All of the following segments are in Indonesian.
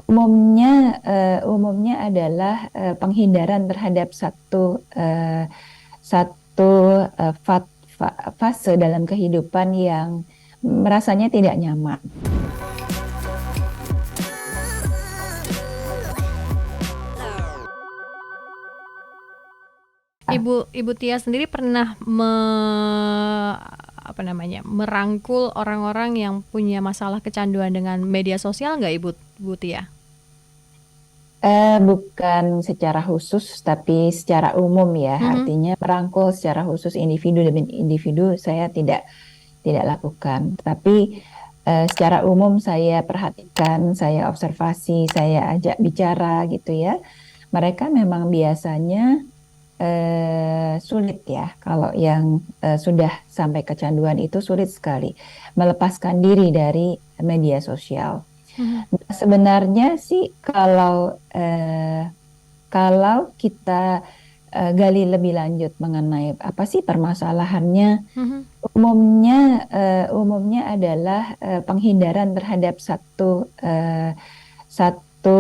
Umumnya adalah penghindaran terhadap satu fase dalam kehidupan yang merasanya tidak nyaman. Ibu Tia sendiri pernah apa namanya merangkul orang-orang yang punya masalah kecanduan dengan media sosial nggak Ibu Tia? Bukan secara khusus, tapi secara umum ya. Mhm. Artinya merangkul secara khusus individu demi individu saya tidak lakukan. Tapi secara umum saya perhatikan, saya observasi, saya ajak bicara gitu ya. Mereka memang biasanya sulit ya. Kalau yang sudah sampai kecanduan itu sulit sekali melepaskan diri dari media sosial. Mhm. Nah, sebenarnya sih kalau kita gali lebih lanjut mengenai apa sih permasalahannya, Mhm. umumnya umumnya adalah penghindaran terhadap eh, satu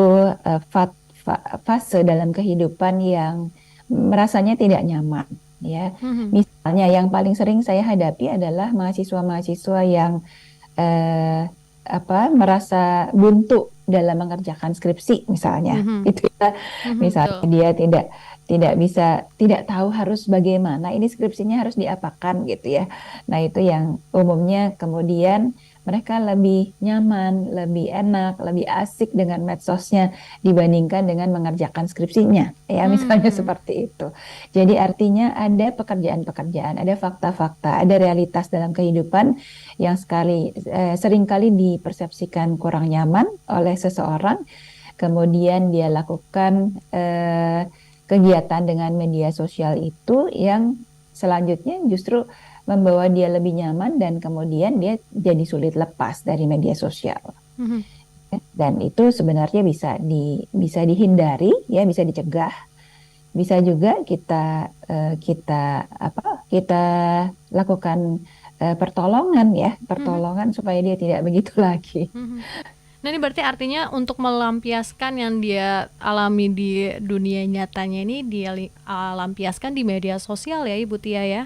fase dalam kehidupan yang merasanya tidak nyaman. Ya, Mhm. misalnya yang paling sering saya hadapi adalah mahasiswa-mahasiswa yang eh, merasa buntu dalam mengerjakan skripsi misalnya. Mhm. Itu ya, Mhm, misalnya betul. dia tidak bisa, tidak tahu harus bagaimana ini skripsinya harus diapakan gitu ya. Nah, itu yang umumnya kemudian mereka lebih nyaman, lebih enak, lebih asik dengan medsosnya dibandingkan dengan mengerjakan skripsinya. Ya, misalnya Mhm. seperti itu. Jadi artinya ada pekerjaan-pekerjaan, ada fakta-fakta, ada realitas dalam kehidupan yang seringkali dipersepsikan kurang nyaman oleh seseorang, kemudian dia lakukan kegiatan dengan media sosial itu yang selanjutnya justru membawa dia lebih nyaman dan kemudian dia jadi sulit lepas dari media sosial. Mhm. Dan itu sebenarnya bisa dihindari, ya bisa dicegah, bisa juga kita kita lakukan pertolongan ya, Mhm. pertolongan supaya dia tidak begitu lagi. Mhm. Nah, ini berarti artinya untuk melampiaskan yang dia alami di dunia nyatanya ini dia lampiaskan di media sosial ya Ibu Tia ya?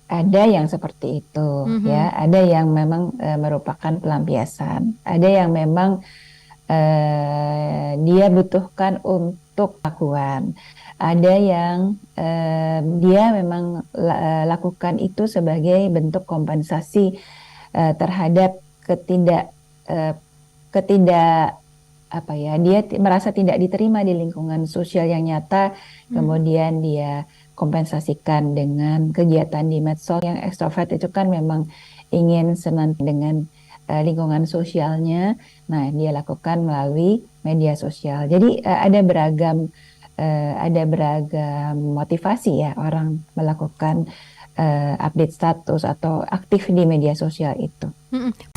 Ada yang seperti itu ya, Mhm. ada yang memang merupakan pelampiasan, ada yang memang dia butuhkan untuk lakukan, ada yang dia memang lakukan itu sebagai bentuk kompensasi terhadap ketidak eh, ketidak apa ya, dia merasa tidak diterima di lingkungan sosial yang nyata, Mhm. kemudian dia kompensasikan dengan kegiatan di medsos. Yang ekstrovert itu kan memang ingin senang dengan lingkungan sosialnya, nah dia lakukan melalui media sosial. Jadi ada beragam motivasi ya orang melakukan update status atau aktif di media sosial itu. Mhm.